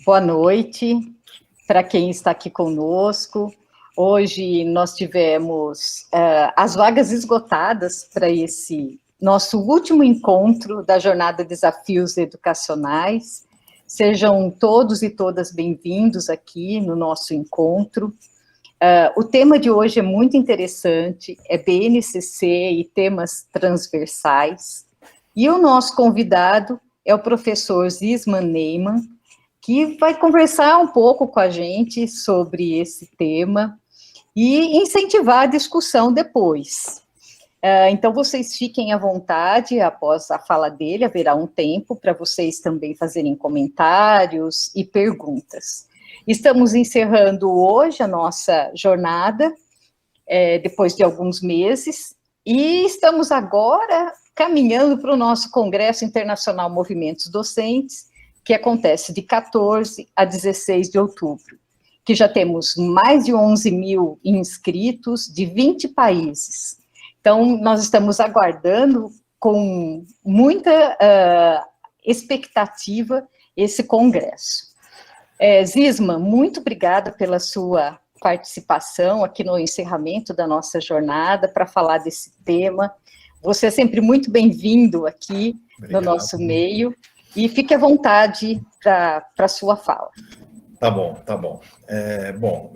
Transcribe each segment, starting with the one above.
Boa noite para quem está aqui conosco. Hoje nós tivemos as vagas esgotadas para esse nosso último encontro da Jornada Desafios Educacionais. Sejam todos e todas bem-vindos aqui no nosso encontro. O tema de hoje é muito interessante, é BNCC e temas transversais. E o nosso convidado é o professor Zisman Neyman, que vai conversar um pouco com a gente sobre esse tema e incentivar a discussão depois. Então, vocês fiquem à vontade, após a fala dele, haverá um tempo para vocês também fazerem comentários e perguntas. Estamos encerrando hoje a nossa jornada, depois de alguns meses, e estamos agora caminhando para o nosso Congresso Internacional Movimentos Docentes, que acontece de 14 a 16 de outubro, que já temos mais de 11 mil inscritos de 20 países. Então, nós estamos aguardando com muita expectativa esse congresso. Zisman, muito obrigada pela sua participação aqui no encerramento da nossa jornada para falar desse tema. Você é sempre muito bem-vindo aqui no nosso meio. E fique à vontade para a sua fala. Tá bom. Bom,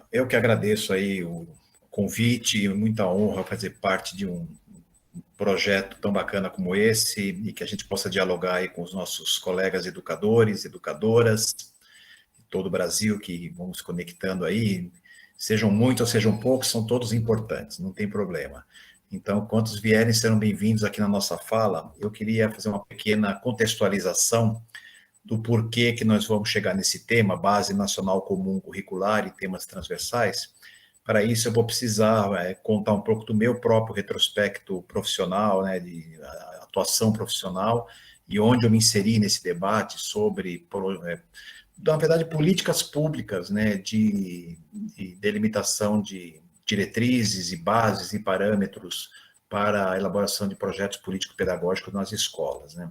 eu que agradeço aí o convite, muita honra fazer parte de um projeto tão bacana como esse e que a gente possa dialogar aí com os nossos colegas educadores, educadoras, de todo o Brasil que vão se conectando aí, sejam muitos ou sejam poucos, são todos importantes, não tem problema. Então, quantos vierem serão bem-vindos aqui na nossa fala. Eu queria fazer uma pequena contextualização do porquê que nós vamos chegar nesse tema, Base Nacional Comum Curricular e temas transversais. Para isso, eu vou precisar contar um pouco do meu próprio retrospecto profissional, né, de atuação profissional, e onde eu me inseri nesse debate sobre, na verdade, políticas públicas, né, de delimitação de diretrizes e bases e parâmetros para a elaboração de projetos político-pedagógicos nas escolas, né?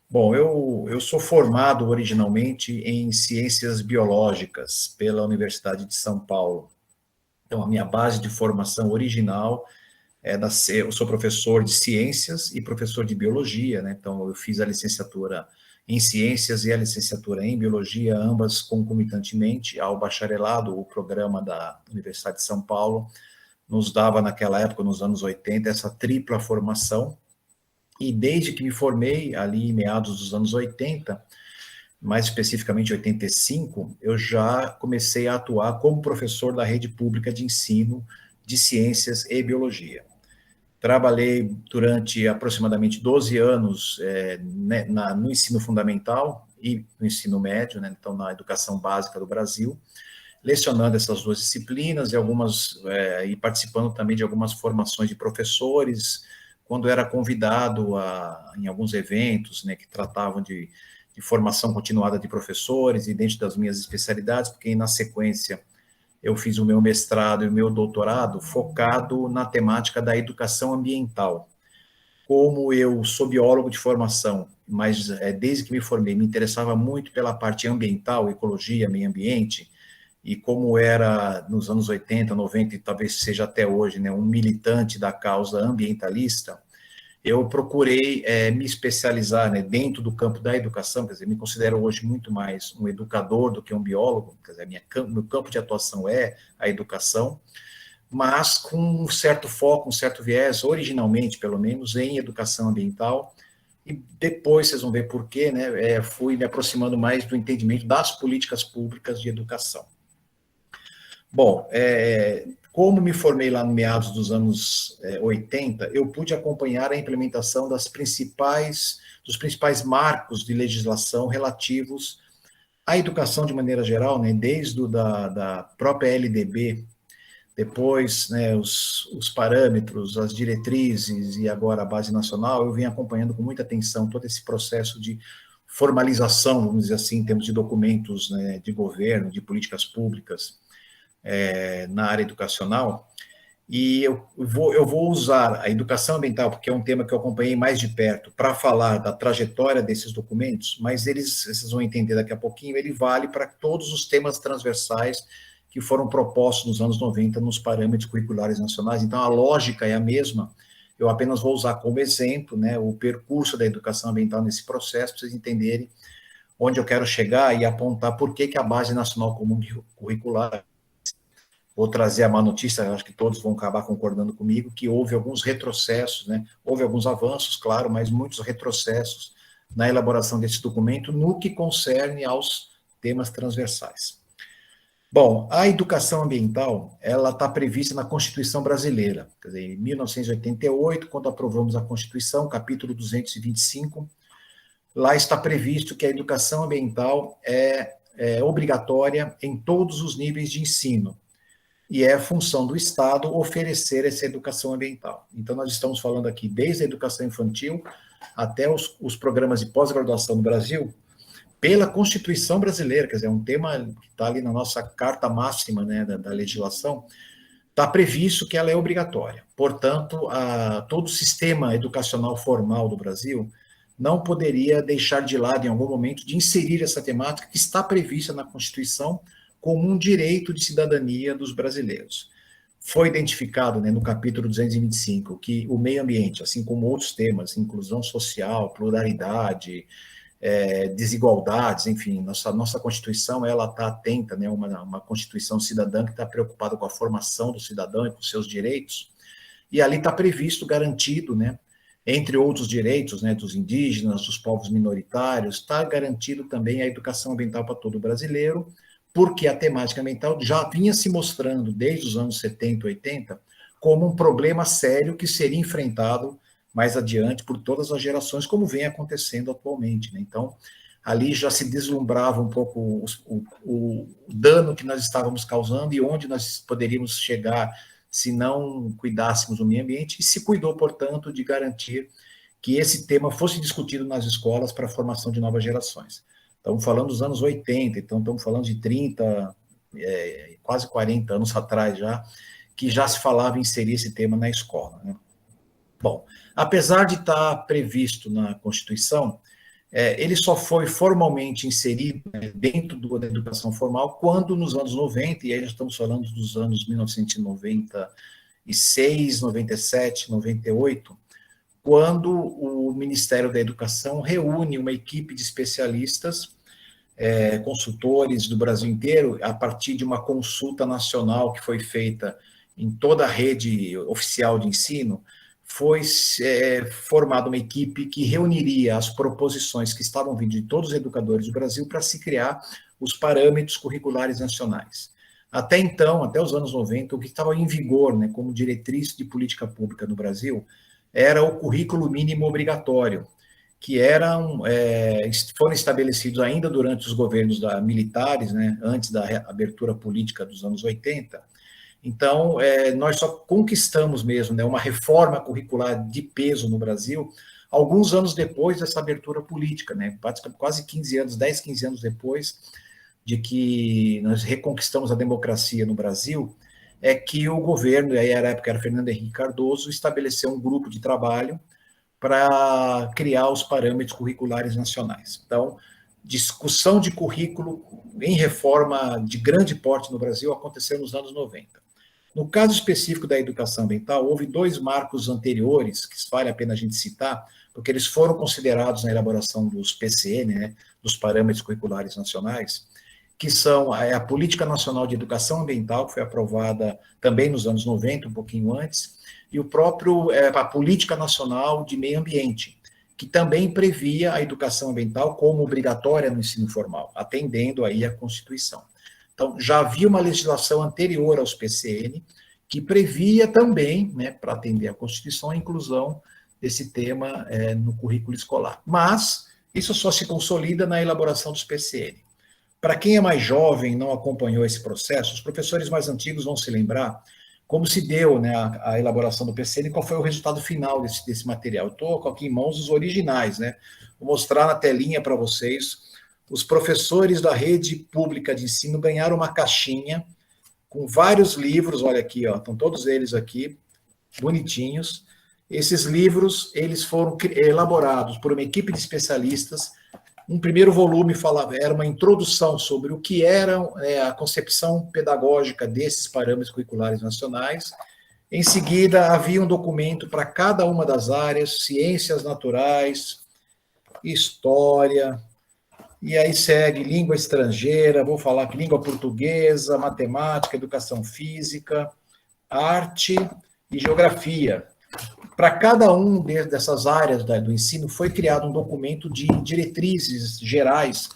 Bom, eu sou formado originalmente em Ciências Biológicas pela Universidade de São Paulo. Então, a minha base de formação original eu sou professor de Ciências e professor de Biologia, né? Então, eu fiz a licenciatura em Ciências e a licenciatura em Biologia, ambas concomitantemente ao bacharelado. O programa da Universidade de São Paulo nos dava, naquela época, nos anos 80, essa tripla formação, e desde que me formei, ali em meados dos anos 80, mais especificamente 85, eu já comecei a atuar como professor da rede pública de ensino de Ciências e Biologia. Trabalhei durante aproximadamente 12 anos no ensino fundamental e no ensino médio, né, então na educação básica do Brasil, lecionando essas duas disciplinas e participando também de algumas formações de professores, quando era convidado em alguns eventos, né, que tratavam de formação continuada de professores, e dentro das minhas especialidades, porque na sequência eu fiz o meu mestrado e o meu doutorado focado na temática da educação ambiental. Como eu sou biólogo de formação, mas desde que me formei me interessava muito pela parte ambiental, ecologia, meio ambiente, e como era nos anos 80, 90, e talvez seja até hoje, né, um militante da causa ambientalista, eu procurei me especializar, né, dentro do campo da educação. Quer dizer, me considero hoje muito mais um educador do que um biólogo. Quer dizer, meu campo de atuação é a educação, mas com um certo foco, um certo viés, originalmente, pelo menos, em educação ambiental, e depois vocês vão ver por quê, né, fui me aproximando mais do entendimento das políticas públicas de educação. Bom, como me formei lá no meados dos anos 80, eu pude acompanhar a implementação dos principais marcos de legislação relativos à educação de maneira geral, né, desde da própria LDB, depois, né, os parâmetros, as diretrizes e agora a base nacional. Eu venho acompanhando com muita atenção todo esse processo de formalização, vamos dizer assim, em termos de documentos, né, de governo, de políticas públicas, na área educacional. E eu vou usar a educação ambiental, porque é um tema que eu acompanhei mais de perto, para falar da trajetória desses documentos, mas vocês vão entender daqui a pouquinho, ele vale para todos os temas transversais que foram propostos nos anos 90 nos parâmetros curriculares nacionais. Então, a lógica é a mesma, eu apenas vou usar como exemplo, né, o percurso da educação ambiental nesse processo, para vocês entenderem onde eu quero chegar e apontar por que a Base Nacional Comum Curricular. Vou trazer a má notícia, acho que todos vão acabar concordando comigo, que houve alguns retrocessos, né? Houve alguns avanços, claro, mas muitos retrocessos na elaboração desse documento no que concerne aos temas transversais. Bom, a educação ambiental, ela está prevista na Constituição Brasileira, quer dizer, em 1988, quando aprovamos a Constituição, capítulo 225, lá está previsto que a educação ambiental é obrigatória em todos os níveis de ensino, e é função do Estado oferecer essa educação ambiental. Então, nós estamos falando aqui desde a educação infantil até os programas de pós-graduação no Brasil, pela Constituição brasileira, quer dizer, é um tema que está ali na nossa carta máxima, né, da legislação, está previsto que ela é obrigatória. Portanto, todo o sistema educacional formal do Brasil não poderia deixar de lado, em algum momento, de inserir essa temática que está prevista na Constituição como um direito de cidadania dos brasileiros. Foi identificado, né, no capítulo 225 que o meio ambiente, assim como outros temas, inclusão social, pluralidade, desigualdades, enfim, nossa Constituição, ela está atenta, né, uma Constituição cidadã que está preocupada com a formação do cidadão e com seus direitos, e ali está previsto, garantido, né, entre outros direitos, né, dos indígenas, dos povos minoritários, está garantido também a educação ambiental para todo brasileiro, porque a temática ambiental já vinha se mostrando desde os anos 70, 80, como um problema sério que seria enfrentado mais adiante por todas as gerações, como vem acontecendo atualmente, né? Então, ali já se deslumbrava um pouco o dano que nós estávamos causando e onde nós poderíamos chegar se não cuidássemos do meio ambiente, e se cuidou, portanto, de garantir que esse tema fosse discutido nas escolas para a formação de novas gerações. Estamos falando dos anos 80, então estamos falando de 30, quase 40 anos atrás já, que já se falava em inserir esse tema na escola, né? Bom, apesar de estar previsto na Constituição, ele só foi formalmente inserido, né, dentro da educação formal quando, nos anos 90, e aí nós estamos falando dos anos 1996, 97, 98, quando o Ministério da Educação reúne uma equipe de especialistas, consultores do Brasil inteiro, a partir de uma consulta nacional que foi feita em toda a rede oficial de ensino. Foi formada uma equipe que reuniria as proposições que estavam vindo de todos os educadores do Brasil para se criar os parâmetros curriculares nacionais. Até então, até os anos 90, o que estava em vigor, né, como diretriz de política pública no Brasil era o currículo mínimo obrigatório, que foram estabelecidos ainda durante os governos militares, né, antes da abertura política dos anos 80. Então, nós só conquistamos mesmo, né, uma reforma curricular de peso no Brasil alguns anos depois dessa abertura política, né, quase 15 anos, 10, 15 anos depois de que nós reconquistamos a democracia no Brasil, é que o governo, e aí na época era Fernando Henrique Cardoso, estabeleceu um grupo de trabalho para criar os parâmetros curriculares nacionais. Então, discussão de currículo em reforma de grande porte no Brasil aconteceu nos anos 90. No caso específico da educação ambiental, houve dois marcos anteriores, que vale a pena a gente citar, porque eles foram considerados na elaboração dos PCN, né, dos Parâmetros Curriculares Nacionais, que são a Política Nacional de Educação Ambiental, que foi aprovada também nos anos 90, um pouquinho antes, e a Política Nacional de Meio Ambiente, que também previa a educação ambiental como obrigatória no ensino formal, atendendo aí a Constituição. Então, já havia uma legislação anterior aos PCN que previa também, né, para atender a Constituição, a inclusão desse tema no currículo escolar. Mas isso só se consolida na elaboração dos PCN. Para quem é mais jovem e não acompanhou esse processo, os professores mais antigos vão se lembrar como se deu, né, a elaboração do PCN e qual foi o resultado final desse material. Eu estou aqui em mãos os originais, né? Vou mostrar na telinha para vocês. Os professores da rede pública de ensino ganharam uma caixinha com vários livros, olha aqui, ó, estão todos eles aqui, bonitinhos. Esses livros, eles foram elaborados por uma equipe de especialistas. Um primeiro volume era uma introdução sobre o que era a concepção pedagógica desses parâmetros curriculares nacionais. Em seguida, havia um documento para cada uma das áreas, ciências naturais, história, e aí segue língua estrangeira, vou falar que língua portuguesa, matemática, educação física, arte e geografia. Para cada um dessas áreas do ensino, foi criado um documento de diretrizes gerais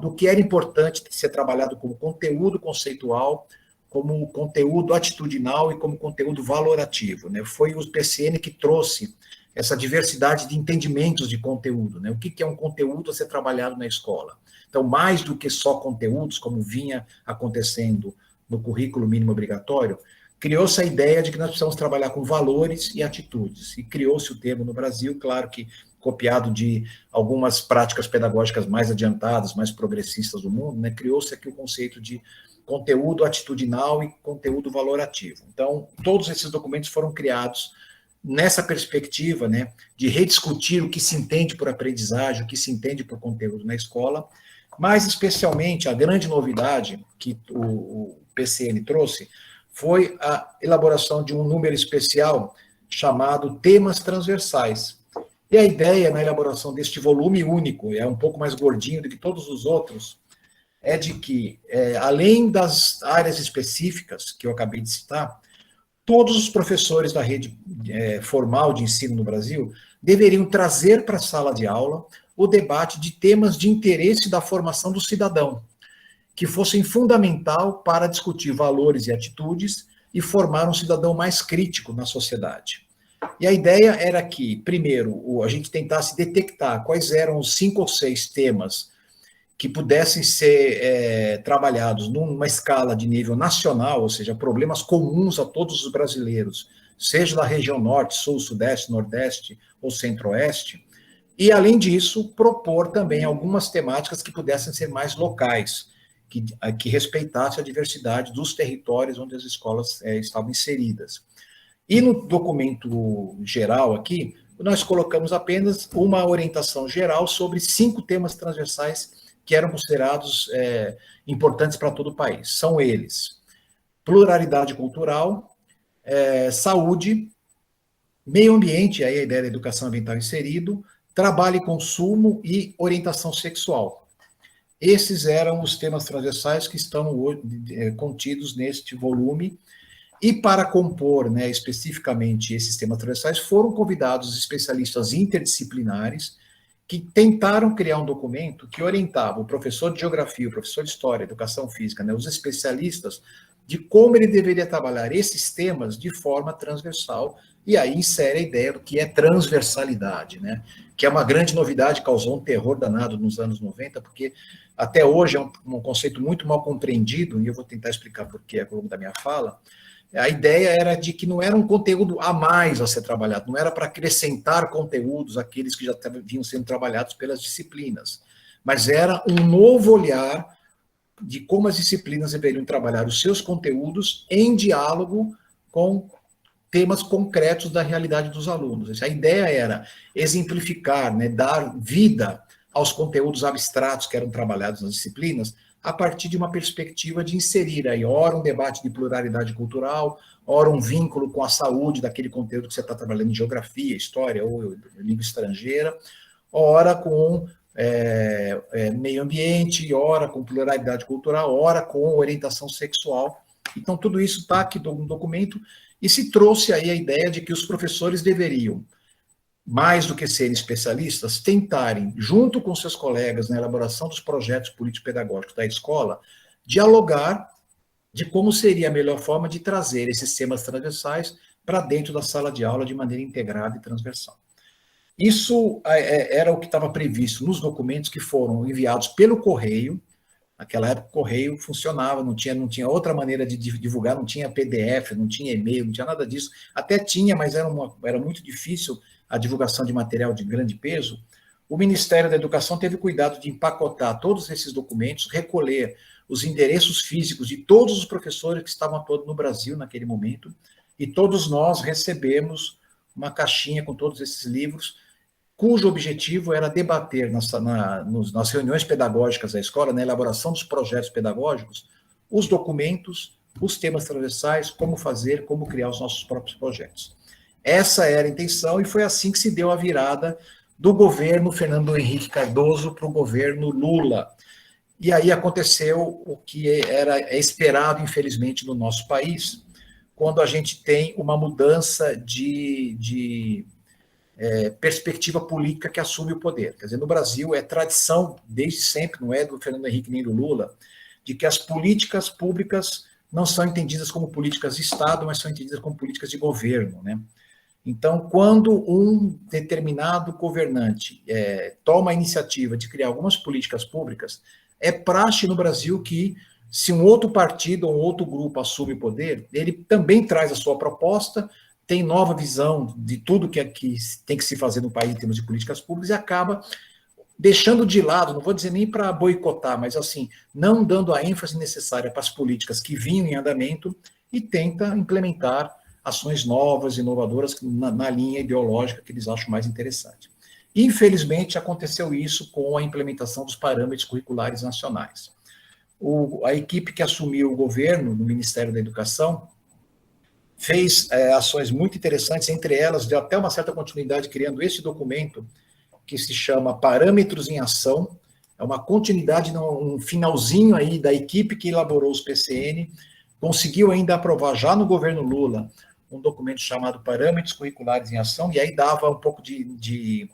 do que era importante ser trabalhado como conteúdo conceitual, como conteúdo atitudinal e como conteúdo valorativo, né? Foi o PCN que trouxe essa diversidade de entendimentos de conteúdo, né? O que é um conteúdo a ser trabalhado na escola? Então, mais do que só conteúdos, como vinha acontecendo no currículo mínimo obrigatório, criou-se a ideia de que nós precisamos trabalhar com valores e atitudes, e criou-se o termo no Brasil, claro que copiado de algumas práticas pedagógicas mais adiantadas, mais progressistas do mundo, né? Criou-se aqui o conceito de conteúdo atitudinal e conteúdo valorativo. Então, todos esses documentos foram criados nessa perspectiva, né, de rediscutir o que se entende por aprendizagem, o que se entende por conteúdo na escola, mas especialmente a grande novidade que o PCN trouxe foi a elaboração de um número especial chamado Temas Transversais. E a ideia na elaboração deste volume único, é um pouco mais gordinho do que todos os outros, é de que, além das áreas específicas que eu acabei de citar, todos os professores da rede formal de ensino no Brasil deveriam trazer para a sala de aula o debate de temas de interesse da formação do cidadão, que fossem fundamental para discutir valores e atitudes e formar um cidadão mais crítico na sociedade. E a ideia era que, primeiro, a gente tentasse detectar quais eram os 5 ou 6 temas que pudessem ser trabalhados numa escala de nível nacional, ou seja, problemas comuns a todos os brasileiros, seja da região norte, sul, sudeste, nordeste ou centro-oeste, e, além disso, propor também algumas temáticas que pudessem ser mais locais, que respeitassem a diversidade dos territórios onde as escolas estavam inseridas. E no documento geral aqui, nós colocamos apenas uma orientação geral sobre 5 temas transversais que eram considerados importantes para todo o país. São eles: pluralidade cultural, saúde, meio ambiente, aí a ideia da educação ambiental inserido, trabalho e consumo e orientação sexual. Esses eram os temas transversais que estão contidos neste volume. E para compor, né, especificamente esses temas transversais, foram convidados especialistas interdisciplinares que tentaram criar um documento que orientava o professor de geografia, o professor de história, educação física, né, os especialistas, de como ele deveria trabalhar esses temas de forma transversal, e aí insere a ideia do que é transversalidade, né, que é uma grande novidade, causou um terror danado nos anos 90, porque até hoje é um conceito muito mal compreendido, e eu vou tentar explicar por que ao longo da minha fala. A ideia era de que não era um conteúdo a mais a ser trabalhado, não era para acrescentar conteúdos àqueles que já vinham sendo trabalhados pelas disciplinas, mas era um novo olhar de como as disciplinas deveriam trabalhar os seus conteúdos em diálogo com temas concretos da realidade dos alunos. A ideia era exemplificar, né, dar vida aos conteúdos abstratos que eram trabalhados nas disciplinas, a partir de uma perspectiva de inserir aí, ora um debate de pluralidade cultural, ora um vínculo com a saúde daquele conteúdo que você está trabalhando em geografia, história ou língua estrangeira, ora com meio ambiente, ora com pluralidade cultural, ora com orientação sexual. Então, tudo isso está aqui no documento, e se trouxe aí a ideia de que os professores deveriam, mais do que serem especialistas, tentarem, junto com seus colegas na elaboração dos projetos político-pedagógicos da escola, dialogar de como seria a melhor forma de trazer esses temas transversais para dentro da sala de aula de maneira integrada e transversal. Isso era o que estava previsto nos documentos que foram enviados pelo correio. Naquela época o correio funcionava, não tinha outra maneira de divulgar, não tinha PDF, não tinha e-mail, não tinha nada disso. Até tinha, mas era muito difícil a divulgação de material de grande peso. o Ministério da Educação teve cuidado de empacotar todos esses documentos, recolher os endereços físicos de todos os professores que estavam atuando no Brasil naquele momento, e todos nós recebemos uma caixinha com todos esses livros, cujo objetivo era debater nas reuniões pedagógicas da escola, na elaboração dos projetos pedagógicos, os documentos, os temas transversais, como fazer, como criar os nossos próprios projetos. Essa era a intenção, e foi assim que se deu a virada do governo Fernando Henrique Cardoso para o governo Lula. E aí aconteceu o que é esperado, infelizmente, no nosso país, quando a gente tem uma mudança de perspectiva política que assume o poder. Quer dizer, no Brasil é tradição, desde sempre, não é do Fernando Henrique nem do Lula, de que as políticas públicas não são entendidas como políticas de Estado, mas são entendidas como políticas de governo, né? Então, quando um determinado governante toma a iniciativa de criar algumas políticas públicas, é praxe no Brasil que, se um outro partido ou um outro grupo assume o poder, ele também traz a sua proposta, tem nova visão de tudo que tem que se fazer no país em termos de políticas públicas, e acaba deixando de lado, não vou dizer nem para boicotar, mas assim, não dando a ênfase necessária para as políticas que vinham em andamento, e tenta implementar ações novas, inovadoras, na linha ideológica que eles acham mais interessante. Infelizmente, aconteceu isso com a implementação dos parâmetros curriculares nacionais. A equipe que assumiu o governo no Ministério da Educação fez ações muito interessantes, entre elas, deu até uma certa continuidade criando esse documento, que se chama Parâmetros em Ação, é uma continuidade, um finalzinho aí da equipe que elaborou os PCN, conseguiu ainda aprovar já no governo Lula um documento chamado Parâmetros Curriculares em Ação, e aí dava um pouco de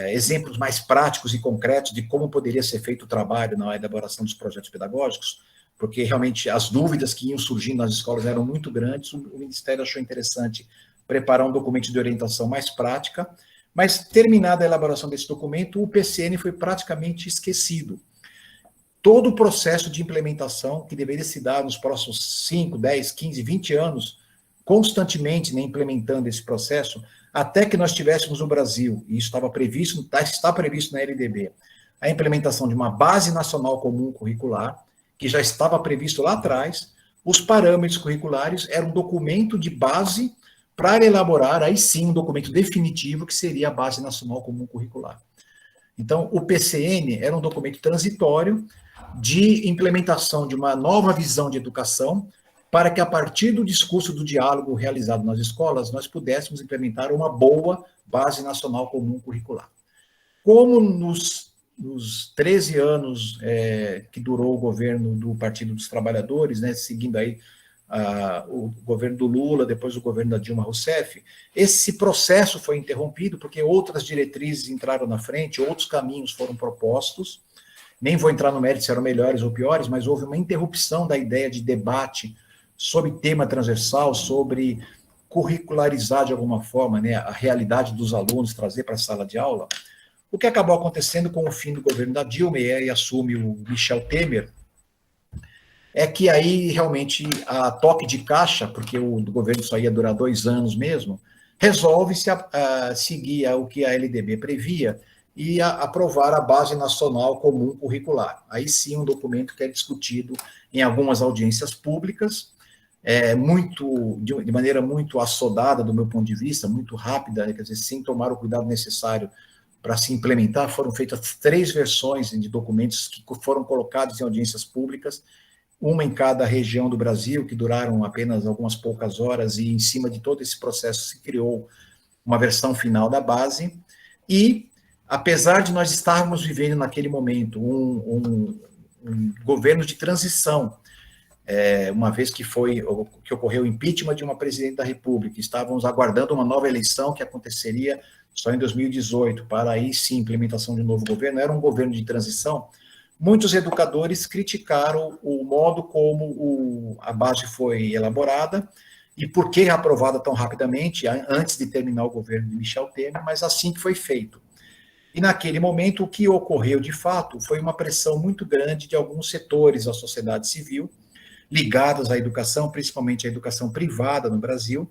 exemplos mais práticos e concretos de como poderia ser feito o trabalho na elaboração dos projetos pedagógicos, porque realmente as dúvidas que iam surgindo nas escolas eram muito grandes. O Ministério achou interessante preparar um documento de orientação mais prática, mas terminada a elaboração desse documento, o PCN foi praticamente esquecido. Todo o processo de implementação que deveria se dar nos próximos 5, 10, 15, 20 anos, constantemente, né, implementando esse processo, até que nós tivéssemos no Brasil, e isso estava previsto, está previsto na LDB, a implementação de uma base nacional comum curricular, que já estava previsto lá atrás. Os parâmetros curriculares eram um documento de base para elaborar, aí sim, um documento definitivo, que seria a Base Nacional Comum Curricular. Então, o PCN era um documento transitório de implementação de uma nova visão de educação, para que, a partir do discurso do diálogo realizado nas escolas, nós pudéssemos implementar uma boa Base Nacional Comum Curricular. Como nos 13 anos que durou o governo do Partido dos Trabalhadores, né, seguindo aí o governo do Lula, depois o governo da Dilma Rousseff, esse processo foi interrompido porque outras diretrizes entraram na frente, outros caminhos foram propostos. Nem vou entrar no mérito se eram melhores ou piores, mas houve uma interrupção da ideia de debate sobre tema transversal, sobre curricularizar de alguma forma, né, a realidade dos alunos, trazer para a sala de aula. O que acabou acontecendo com o fim do governo da Dilma, e assume o Michel Temer, é que aí realmente a toque de caixa, porque o governo só ia durar 2 anos mesmo, resolve-se seguir o que a LDB previa e aprovar a Base Nacional Comum Curricular. Aí sim, um documento que é discutido em algumas audiências públicas, de maneira muito assodada, do meu ponto de vista, muito rápida, quer dizer, sem tomar o cuidado necessário para se implementar. Foram feitas 3 versões de documentos que foram colocados em audiências públicas, uma em cada região do Brasil, que duraram apenas algumas poucas horas, e em cima de todo esse processo se criou uma versão final da base. E, apesar de nós estarmos vivendo naquele momento um governo de transição, uma vez que ocorreu o impeachment de uma presidente da República, estávamos aguardando uma nova eleição que aconteceria só em 2018, para aí sim, implementação de um novo governo, era um governo de transição. Muitos educadores criticaram o modo como a base foi elaborada e por que aprovada tão rapidamente, antes de terminar o governo de Michel Temer, mas assim que foi feito. E naquele momento, o que ocorreu de fato foi uma pressão muito grande de alguns setores da sociedade civil, ligados à educação, principalmente à educação privada no Brasil,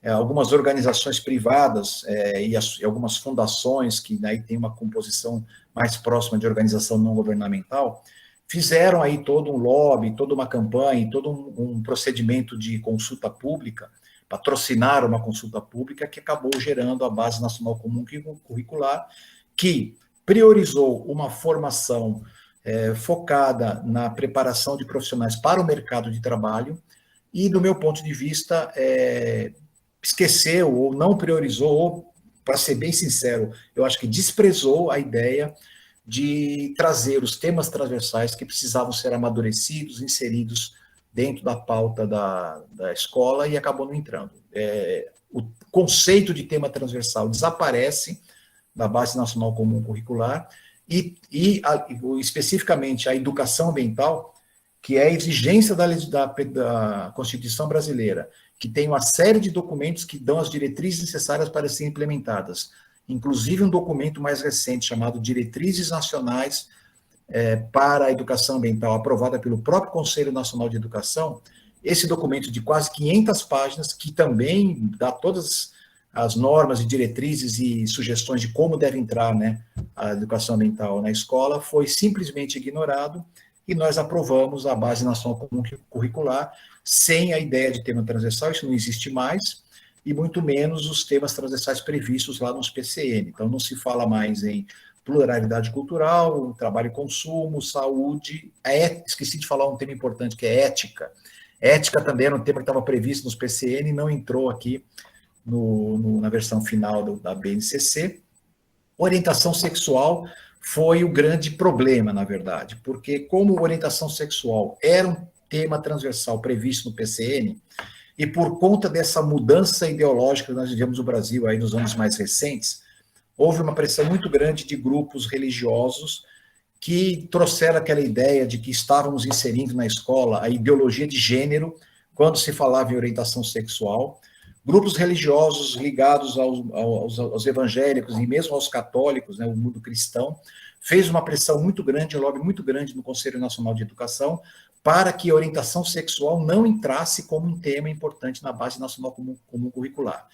algumas organizações privadas e algumas fundações, que daí tem uma composição mais próxima de organização não governamental, fizeram aí todo um lobby, toda uma campanha, todo um procedimento de consulta pública, patrocinar uma consulta pública que acabou gerando a Base Nacional Comum Curricular, que priorizou uma formação focada na preparação de profissionais para o mercado de trabalho e, do meu ponto de vista, esqueceu ou não priorizou, ou, para ser bem sincero, eu acho que desprezou a ideia de trazer os temas transversais que precisavam ser amadurecidos, inseridos dentro da pauta da escola e acabou não entrando. O conceito de tema transversal desaparece da Base Nacional Comum Curricular e especificamente a educação ambiental, que é a exigência da Constituição brasileira, que tem uma série de documentos que dão as diretrizes necessárias para serem implementadas, inclusive um documento mais recente chamado Diretrizes Nacionais para a Educação Ambiental, aprovada pelo próprio Conselho Nacional de Educação. Esse documento de quase 500 páginas, que também dá todas as normas e diretrizes e sugestões de como deve entrar, né, a educação ambiental na escola, foi simplesmente ignorado e nós aprovamos a Base Nacional Comum Curricular sem a ideia de tema transversal. Isso não existe mais, e muito menos os temas transversais previstos lá nos PCN. Então, não se fala mais em pluralidade cultural, trabalho e consumo, saúde. Esqueci de falar um tema importante, que é ética. Ética também era um tema que estava previsto nos PCN e não entrou aqui na versão final da BNCC. Orientação sexual foi o grande problema, na verdade, porque como orientação sexual era um tema transversal previsto no PCN, e por conta dessa mudança ideológica que nós vivemos no Brasil aí nos anos mais recentes, houve uma pressão muito grande de grupos religiosos que trouxeram aquela ideia de que estávamos inserindo na escola a ideologia de gênero quando se falava em orientação sexual. Grupos religiosos ligados aos evangélicos e mesmo aos católicos, né, o mundo cristão, fez uma pressão muito grande, um lobby muito grande no Conselho Nacional de Educação, para que a orientação sexual não entrasse como um tema importante na Base Nacional Comum Curricular.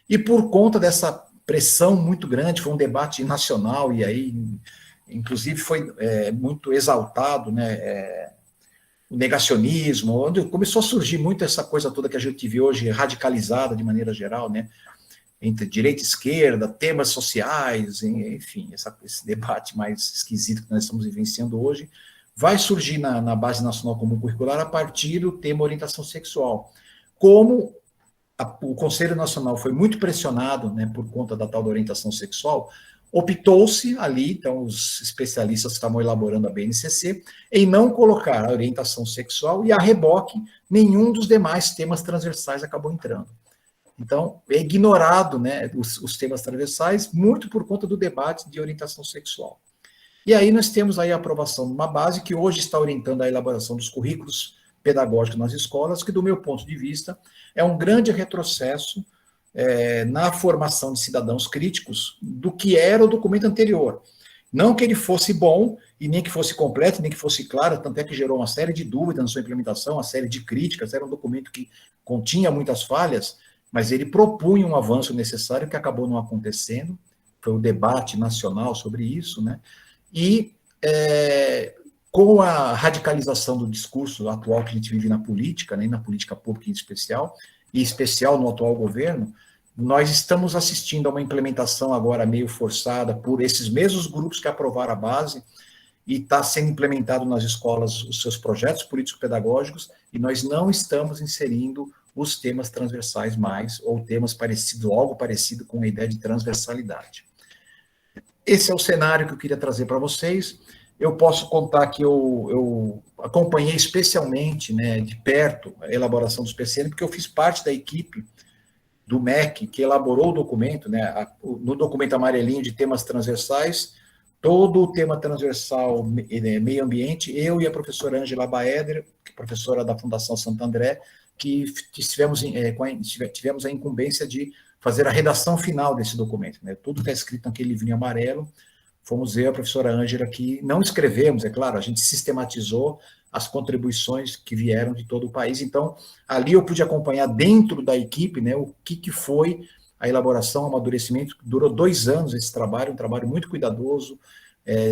E por conta dessa pressão muito grande, foi um debate nacional, e aí, inclusive, foi muito exaltado, né, o negacionismo, onde começou a surgir muito essa coisa toda que a gente vê hoje radicalizada de maneira geral, né, entre direita e esquerda, temas sociais, enfim, esse debate mais esquisito que nós estamos vivenciando hoje, vai surgir na Base Nacional Comum Curricular a partir do tema orientação sexual. Como o Conselho Nacional foi muito pressionado, né, por conta da tal da orientação sexual, optou-se ali, então os especialistas que estavam elaborando a BNCC, em não colocar a orientação sexual e a reboque, nenhum dos demais temas transversais acabou entrando. Então, é ignorado, né, os temas transversais, muito por conta do debate de orientação sexual. E aí nós temos aí a aprovação de uma base que hoje está orientando a elaboração dos currículos pedagógicos nas escolas, que, do meu ponto de vista, é um grande retrocesso na formação de cidadãos críticos do que era o documento anterior. Não que ele fosse bom, e nem que fosse completo, nem que fosse claro, tanto é que gerou uma série de dúvidas na sua implementação, uma série de críticas, era um documento que continha muitas falhas, mas ele propunha um avanço necessário que acabou não acontecendo, foi o debate nacional sobre isso, né? E com a radicalização do discurso atual que a gente vive na política, né, na política pública em especial, e especial no atual governo, nós estamos assistindo a uma implementação agora meio forçada por esses mesmos grupos que aprovaram a base, e está sendo implementado nas escolas os seus projetos político-pedagógicos, e nós não estamos inserindo os temas transversais mais, ou temas parecidos, algo parecido com a ideia de transversalidade. Esse é o cenário que eu queria trazer para vocês. Eu posso contar que eu acompanhei especialmente, né, de perto a elaboração dos PCN, porque eu fiz parte da equipe do MEC que elaborou o documento, né, no documento amarelinho de temas transversais, todo o tema transversal meio ambiente, eu e a professora Ângela Baeder, professora da Fundação Santo André, que tivemos a incumbência de fazer a redação final desse documento, né? Tudo está escrito naquele livrinho amarelo, fomos eu e a professora Ângela que não escrevemos, é claro, a gente sistematizou as contribuições que vieram de todo o país. Então, ali eu pude acompanhar dentro da equipe, né, o que foi a elaboração, o amadurecimento. Durou 2 anos esse trabalho, um trabalho muito cuidadoso,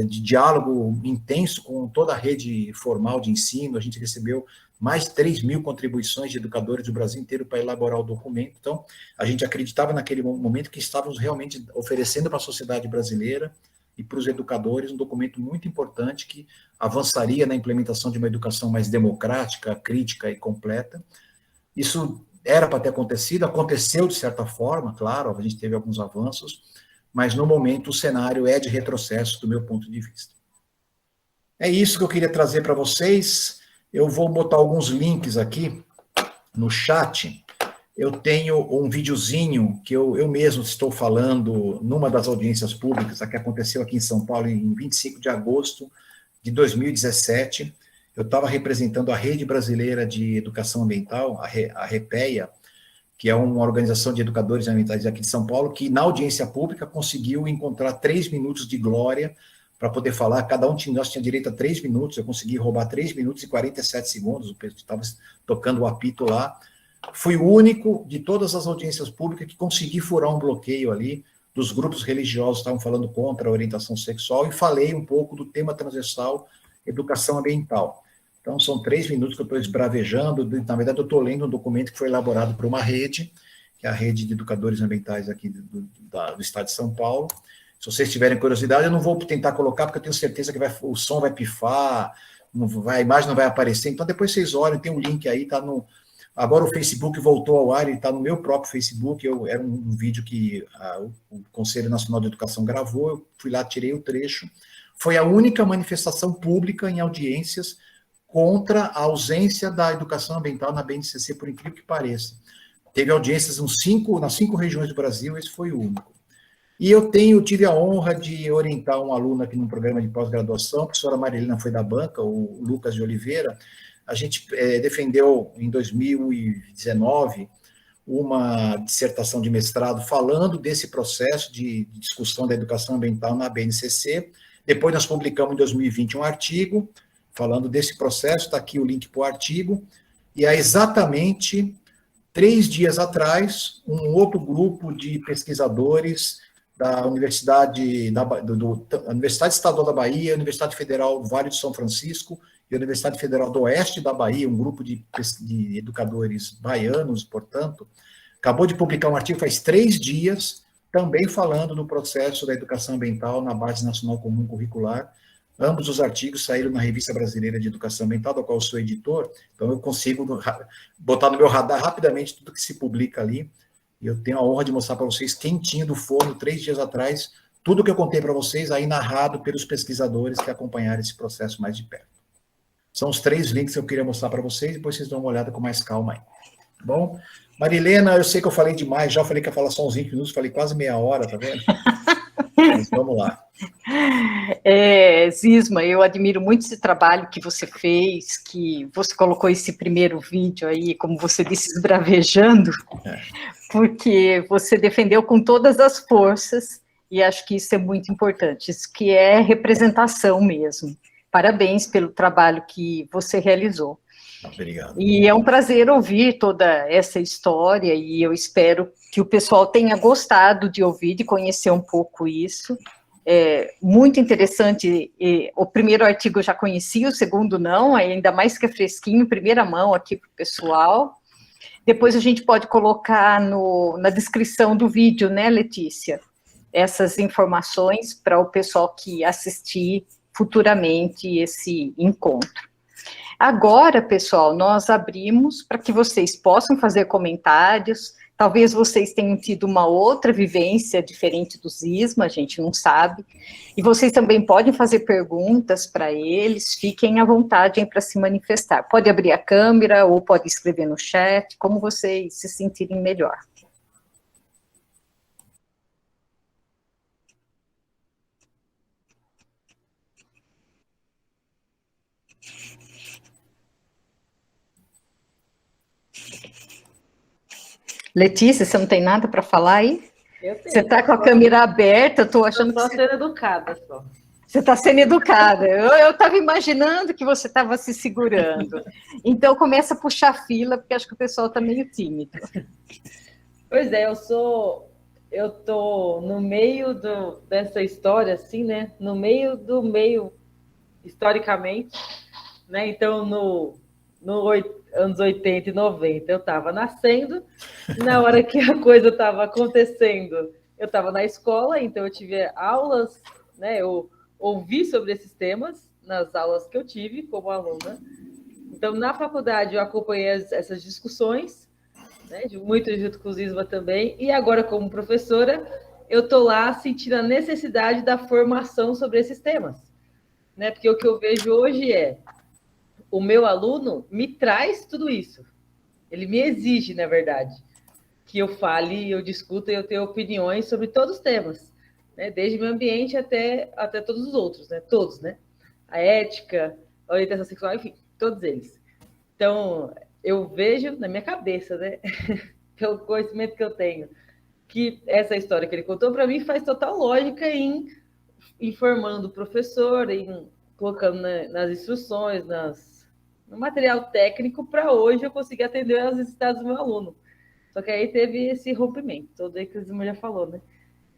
de diálogo intenso com toda a rede formal de ensino. A gente recebeu mais de 3.000 contribuições de educadores do Brasil inteiro para elaborar o documento. Então, a gente acreditava naquele momento que estávamos realmente oferecendo para a sociedade brasileira e para os educadores um documento muito importante que avançaria na implementação de uma educação mais democrática, crítica e completa. Isso era para ter acontecido, aconteceu de certa forma, claro, a gente teve alguns avanços, mas no momento o cenário é de retrocesso do meu ponto de vista. É isso que eu queria trazer para vocês. Eu vou botar alguns links aqui no chat. Eu tenho um videozinho que eu mesmo estou falando numa das audiências públicas, que aconteceu aqui em São Paulo em 25 de agosto de 2017. Eu estava representando a Rede Brasileira de Educação Ambiental, a REPEA, que é uma organização de educadores ambientais aqui de São Paulo, que na audiência pública conseguiu encontrar 3 minutos de glória para poder falar. Cada um de nós tinha direito a 3 minutos, eu consegui roubar 3 minutos e 47 segundos, o pessoal estava tocando o apito lá. Fui o único de todas as audiências públicas que consegui furar um bloqueio ali, dos grupos religiosos que estavam falando contra a orientação sexual, e falei um pouco do tema transversal educação ambiental. Então, são 3 minutos que eu estou esbravejando. Na verdade, eu estou lendo um documento que foi elaborado por uma rede, que é a Rede de Educadores Ambientais aqui do estado de São Paulo. Se vocês tiverem curiosidade, eu não vou tentar colocar, porque eu tenho certeza que o som vai pifar, a imagem não vai aparecer. Então, depois vocês olhem, tem um link aí, está no... Agora o Facebook voltou ao ar, ele está no meu próprio Facebook. Era um vídeo que o Conselho Nacional de Educação gravou, eu fui lá, tirei o trecho. Foi a única manifestação pública em audiências contra a ausência da educação ambiental na BNCC, por incrível que pareça. Teve audiências nas 5 regiões do Brasil, esse foi o único. E eu tive a honra de orientar um aluno aqui num programa de pós-graduação, a professora Marilena foi da banca, o Lucas de Oliveira. A gente defendeu, em 2019, uma dissertação de mestrado falando desse processo de discussão da educação ambiental na BNCC. Depois nós publicamos em 2020 um artigo falando desse processo, está aqui o link para o artigo, e há exatamente 3 dias atrás, um outro grupo de pesquisadores da Universidade Estadual da Bahia, Universidade Federal do Vale do São Francisco e a Universidade Federal do Oeste da Bahia, um grupo de educadores baianos, portanto, acabou de publicar um artigo faz 3 dias, também falando do processo da educação ambiental na Base Nacional Comum Curricular. Ambos os artigos saíram na Revista Brasileira de Educação Ambiental, da qual eu sou editor, então eu consigo botar no meu radar rapidamente tudo que se publica ali, e eu tenho a honra de mostrar para vocês, quentinho do forno, 3 dias atrás, tudo que eu contei para vocês, aí narrado pelos pesquisadores que acompanharam esse processo mais de perto. São os 3 links que eu queria mostrar para vocês, depois vocês dão uma olhada com mais calma aí. Tá bom? Marilena, eu sei que eu falei demais, já falei que ia falar só uns 20 minutos, falei quase meia hora, tá vendo? Mas vamos lá. Zisma, eu admiro muito esse trabalho que você fez, que você colocou esse primeiro vídeo aí, como você disse, esbravejando, porque você defendeu com todas as forças, e acho que isso é muito importante, isso que é representação mesmo. Parabéns pelo trabalho que você realizou. Obrigado. E é um prazer ouvir toda essa história, e eu espero que o pessoal tenha gostado de ouvir, de conhecer um pouco isso. É muito interessante, o primeiro artigo eu já conheci, o segundo não, ainda mais que é fresquinho, primeira mão aqui para o pessoal. Depois a gente pode colocar na descrição do vídeo, né, Letícia? Essas informações para o pessoal que assistir futuramente esse encontro. Agora, pessoal, nós abrimos para que vocês possam fazer comentários. Talvez vocês tenham tido uma outra vivência diferente do Zisma, a gente não sabe. E vocês também podem fazer perguntas para eles, fiquem à vontade para se manifestar. Pode abrir a câmera ou pode escrever no chat, como vocês se sentirem melhor. Letícia, você não tem nada para falar aí? Eu tenho. Você está com a câmera aberta, eu estou achando que... Estou sendo educada só. Você está sendo educada. Eu estava imaginando que você estava se segurando. Então, começa a puxar fila, porque acho que o pessoal está meio tímido. Pois é, eu tô no meio dessa história, assim, né? No meio do meio, historicamente, né? Então, anos 80 e 90, eu estava nascendo. Na hora que a coisa estava acontecendo, eu estava na escola, então eu tive aulas, né? Eu ouvi sobre esses temas nas aulas que eu tive como aluna. Então, na faculdade, eu acompanhei essas discussões, né, muito junto com o Zisma também, e agora, como professora, eu estou lá sentindo a necessidade da formação sobre esses temas. Né? Porque o que eu vejo hoje é o meu aluno me traz tudo isso. Ele me exige, na verdade, que eu fale, eu discuta e eu tenha opiniões sobre todos os temas, né? Desde o meio ambiente até todos os outros, né? Todos, né? A ética, a orientação sexual, enfim, todos eles. Então, eu vejo na minha cabeça, né? Pelo conhecimento que eu tenho, que essa história que ele contou para mim faz total lógica em informando o professor, em colocando nas instruções, no material técnico, para hoje eu conseguir atender as necessidades do meu aluno. Só que aí teve esse rompimento, todo aí que o Zima já falou, né?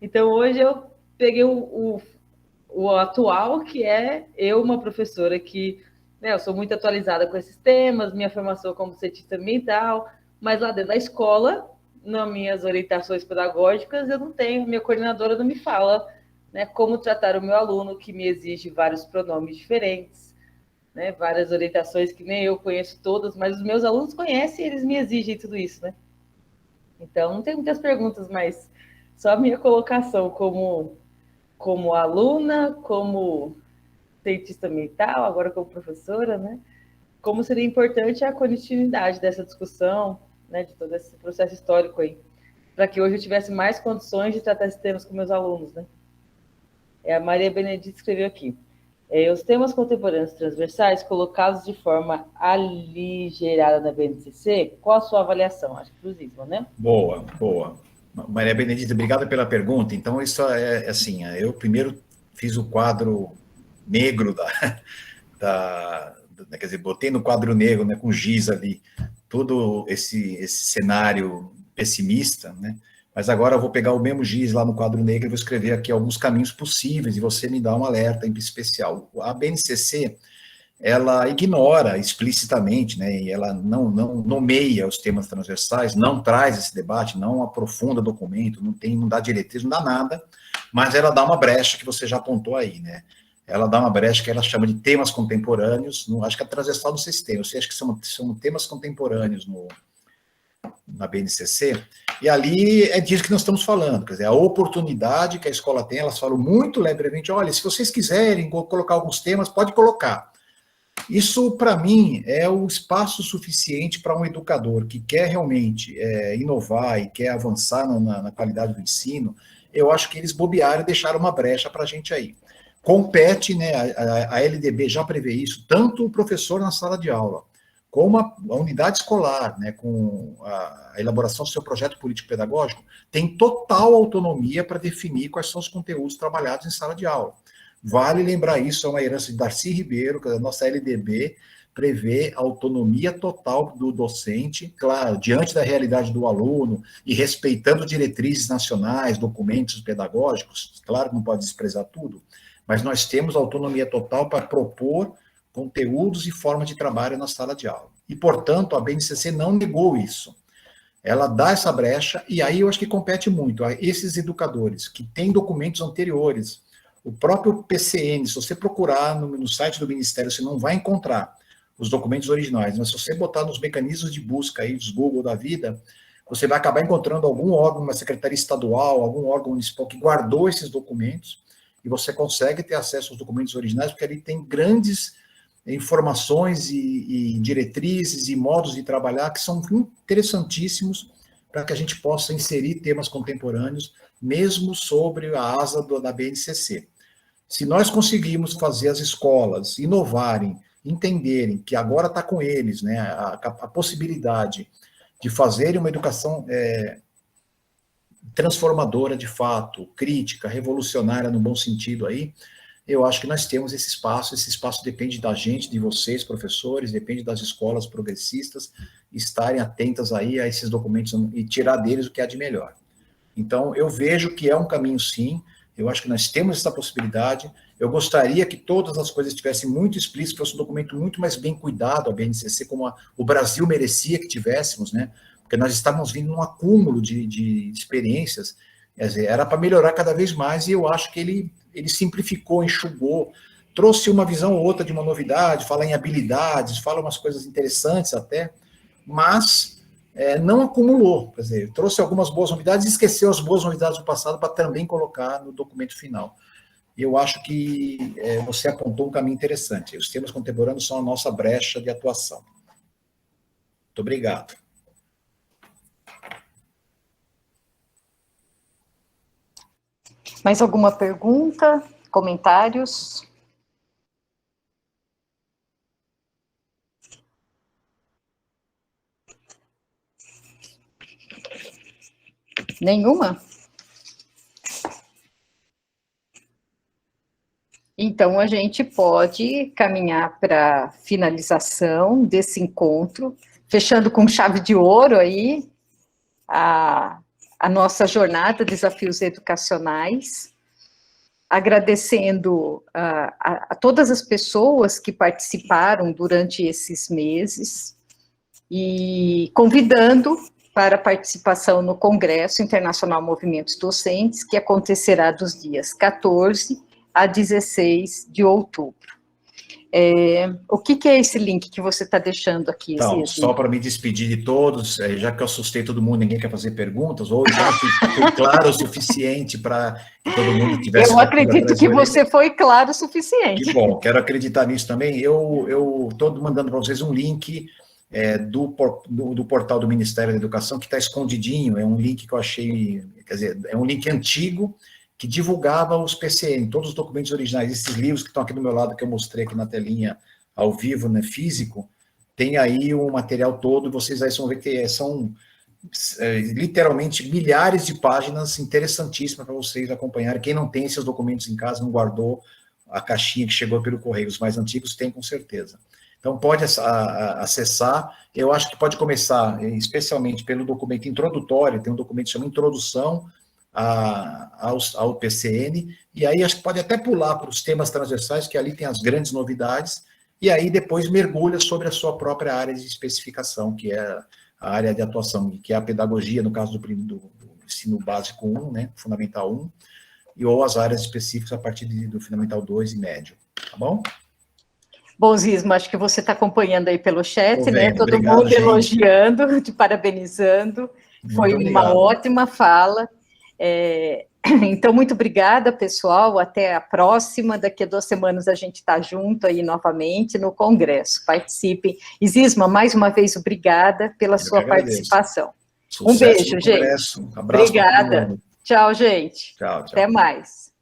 Então, hoje eu peguei o atual, que é eu, uma professora que, né, eu sou muito atualizada com esses temas, minha formação como cientista ambiental, mas lá dentro da escola, nas minhas orientações pedagógicas, eu não tenho, minha coordenadora não me fala, né, como tratar o meu aluno, que me exige vários pronomes diferentes, né, várias orientações que nem eu conheço todas, mas os meus alunos conhecem e eles me exigem tudo isso, né? Então, não tem muitas perguntas, mas só a minha colocação como aluna, como cientista ambiental, agora como professora, né? Como seria importante a continuidade dessa discussão, né, de todo esse processo histórico aí, para que hoje eu tivesse mais condições de tratar esses temas com meus alunos, né? A Maria Benedita escreveu aqui. Os temas contemporâneos transversais colocados de forma aligerada na BNCC, qual a sua avaliação? Acho que para o Zisma, né? Boa, boa. Maria Benedita, obrigada pela pergunta. Então, isso é assim, eu primeiro fiz o quadro negro quer dizer, botei no quadro negro, né, com giz ali, todo esse cenário pessimista, né? Mas agora eu vou pegar o mesmo giz lá no quadro negro e vou escrever aqui alguns caminhos possíveis e você me dá um alerta em especial. A BNCC, ela ignora explicitamente, né, e ela não nomeia os temas transversais, não traz esse debate, não aprofunda documento, não dá diretriz, não dá nada, mas ela dá uma brecha que você já apontou aí, né? Ela dá uma brecha que ela chama de temas contemporâneos, acho que a transversal não sei se tem, eu sei, acho que são temas contemporâneos na BNCC, e ali é disso que nós estamos falando, quer dizer, a oportunidade que a escola tem, elas falam muito levemente, olha, se vocês quiserem colocar alguns temas, pode colocar. Isso, para mim, é o espaço suficiente para um educador que quer realmente inovar e quer avançar na qualidade do ensino. Eu acho que eles bobearam e deixaram uma brecha para a gente aí. Compete, né, a LDB já prevê isso, tanto o professor na sala de aula, como a unidade escolar, né, com a elaboração do seu projeto político-pedagógico, tem total autonomia para definir quais são os conteúdos trabalhados em sala de aula. Vale lembrar isso, é uma herança de Darcy Ribeiro, que a nossa LDB prevê autonomia total do docente, claro, diante da realidade do aluno e respeitando diretrizes nacionais, documentos pedagógicos, claro que não pode desprezar tudo, mas nós temos autonomia total para propor conteúdos e formas de trabalho na sala de aula. E, portanto, a BNCC não negou isso. Ela dá essa brecha, e aí eu acho que compete muito a esses educadores que têm documentos anteriores. O próprio PCN, se você procurar no site do Ministério, você não vai encontrar os documentos originais, mas se você botar nos mecanismos de busca aí dos Google da vida, você vai acabar encontrando algum órgão, uma secretaria estadual, algum órgão municipal que guardou esses documentos, e você consegue ter acesso aos documentos originais, porque ali tem grandes informações e diretrizes e modos de trabalhar que são interessantíssimos para que a gente possa inserir temas contemporâneos, mesmo sobre a asa da BNCC. Se nós conseguirmos fazer as escolas inovarem, entenderem que agora está com eles, né, a possibilidade de fazerem uma educação transformadora de fato, crítica, revolucionária no bom sentido aí, eu acho que nós temos esse espaço depende da gente, de vocês, professores, depende das escolas progressistas, estarem atentas aí a esses documentos e tirar deles o que há de melhor. Então, eu vejo que é um caminho, sim, eu acho que nós temos essa possibilidade, eu gostaria que todas as coisas estivessem muito explícitas, fosse um documento muito mais bem cuidado, a BNCC, como o Brasil merecia que tivéssemos, né? Porque nós estávamos vindo num acúmulo de experiências, quer dizer, era para melhorar cada vez mais, e eu acho que ele simplificou, enxugou, trouxe uma visão ou outra de uma novidade, fala em habilidades, fala umas coisas interessantes até, mas não acumulou, quer dizer, trouxe algumas boas novidades e esqueceu as boas novidades do passado para também colocar no documento final. Eu acho que você apontou um caminho interessante. Os temas contemporâneos são a nossa brecha de atuação. Muito obrigado. Mais alguma pergunta? Comentários? Nenhuma? Então, a gente pode caminhar para a finalização desse encontro, fechando com chave de ouro aí a nossa jornada Desafios Educacionais, agradecendo a todas as pessoas que participaram durante esses meses e convidando para a participação no Congresso Internacional Movimentos Docentes, que acontecerá dos dias 14 a 16 de outubro. O que é esse link que você está deixando aqui? Então, só para me despedir de todos, já que eu assustei todo mundo, ninguém quer fazer perguntas, ou já fui claro o suficiente para que todo mundo tivesse... Eu acredito que você foi claro o suficiente. Que bom, quero acreditar nisso também. Eu estou mandando para vocês um link do portal do Ministério da Educação, que está escondidinho, é um link que eu achei, quer dizer, é um link antigo, que divulgava os PCN, todos os documentos originais, esses livros que estão aqui do meu lado, que eu mostrei aqui na telinha, ao vivo, né, físico, tem aí o material todo, vocês aí vão ver que são literalmente milhares de páginas interessantíssimas para vocês acompanharem. Quem não tem esses documentos em casa, não guardou a caixinha que chegou pelo correio, os mais antigos tem com certeza. Então pode acessar, eu acho que pode começar especialmente pelo documento introdutório, tem um documento que chama Introdução ao PCN, e aí acho que pode até pular para os temas transversais, que ali tem as grandes novidades, e aí depois mergulha sobre a sua própria área de especificação, que é a área de atuação, que é a pedagogia, no caso do ensino básico 1, né, fundamental 1, ou as áreas específicas a partir do fundamental 2 e médio, tá bom? Bom, Zisma, acho que você está acompanhando aí pelo chat, né? Todo obrigado, mundo gente. Elogiando, te parabenizando. Foi uma ótima fala. Então, muito obrigada, pessoal. Até a próxima. Daqui a 2 semanas a gente está junto aí novamente no Congresso. Participem. E, Zisma, mais uma vez, obrigada pela sua participação. Sucesso, um beijo, gente. Um abraço. Obrigada. Tchau, gente. Tchau. Até mais.